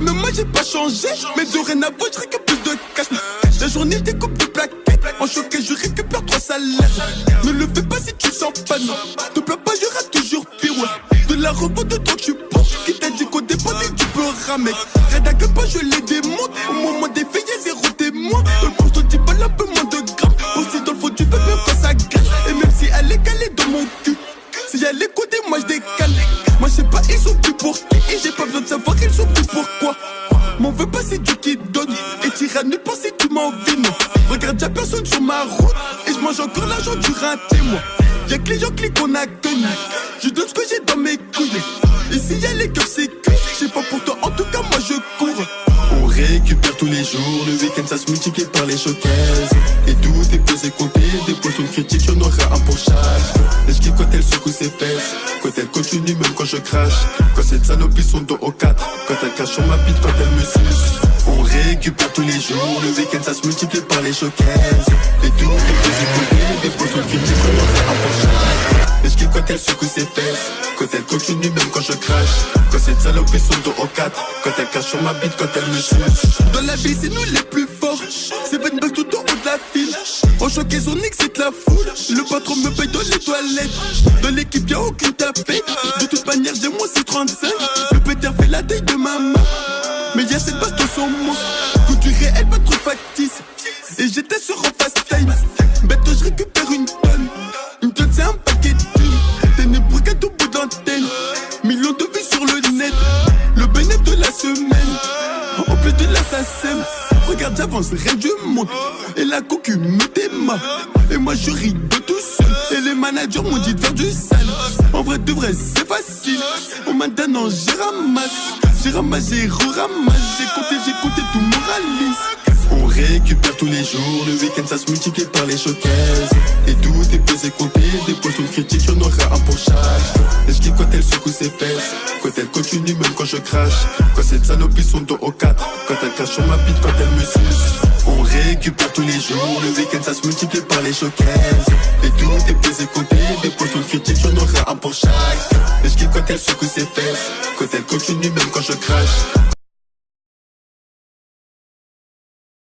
même moi j'ai pas changé. Mais dorénavant je récupère plus de cash. La journée je découpe de plaquettes. En choqué je récupère 3 salaires. Ne le fais pas si tu sens pas non. Te plains pas j'aurai toujours pire ouais. De la revente de toi tu penses. Qui t'a dit qu'au départ tu peux ramer. Rédac pas je les démonte. Au moment des filles y'a 0 témoin. Dans le je te dis pas un peu moins de grammes. Aussi dans le fond tu peux même quand ça gagne. Et même si elle est calée dans mon cul. Si elle est côté moi je décale. Moi je sais pas ils sont plus pour qui. Et j'ai pas besoin de savoir ils sont plus pourquoi. M'en veux pas c'est Dieu qui donne. Et t'iras nulle part si tu m'envines. Regarde y'a personne sur ma route. Et je mange encore l'argent du raté moi. Y'a que les gens cliquent qu'on a connu. Je donne ce que j'ai dans mes couilles. Et si y'a les cœurs c'est que je sais pas pour toi en tout cas moi je cours. On récupère tous les jours. Le week-end ça se multiplie par les showcases. Et tout est pesé compté. Des poissons critiques y'en aura un pour chaque. Et je kiffe quand elle secoue ses fesses. Quand elle continue même quand je crache. Quand cette salopie son dos au 4. Quand elle cache sur ma bite quand elle me suce. On récupère tous les jours. Le week-end ça se multiplie par les showcases. Et tout est pesé compté. Des poissons critiques y'en aura un pour chaque. Et je kiffe quand elle secoue ses fesses. Quand elle continue même quand je crache. Quand cette salopie son dos au 4. Quand elle cache sur ma bite quand elle me suce. Dans la vie c'est nous les plus forts. C'est 20 bucks tout en haut de la file. En choqué son ex c'est de la foule. Le patron me paye dans les toilettes. Dans l'équipe y'a aucune tapette. De toute manière j'ai moins c'est 35. Le péter fait la taille de ma main. Mais y'a cette baston sur moi. Coup du réel pas trop factice. Et j'étais sur un fast time. Bête je récupère une tonne. Une tonne c'est un paquet de thunes. T'es né brigade au bout d'antenne. Millions de vues sur le net. Le bénéfice de la semaine. En plus de l'assassin. Regarde j'avance, rien du monde. Et la cocu me démarre. Et moi je ris de tout seul. Et les managers m'ont dit de faire du sale. En vrai de vrai c'est facile. Au maintenant j'ai ramassé, j'ai re-ramassé. J'ai compté tout mon ralice. On récupère tous les jours. Le week-end ça se multiplie par les showcases. Et tout est pesé compté. Des poissons critiques y'en aura un pour chaque. Et je kiffe quand elle secoue ses fesses. Quand elle continue même quand je crache. Quand cette salopie son dos au 4. Quand elle cache sur ma bite quand elle me suce. On récupère tous les jours. Le week-end ça se multiplie par les showcases. Et tout est pesé compté. Des poissons critiques y'en aura un pour chaque. Et je kiffe quand elle secoue ses fesses. Quand elle continue même quand je crache.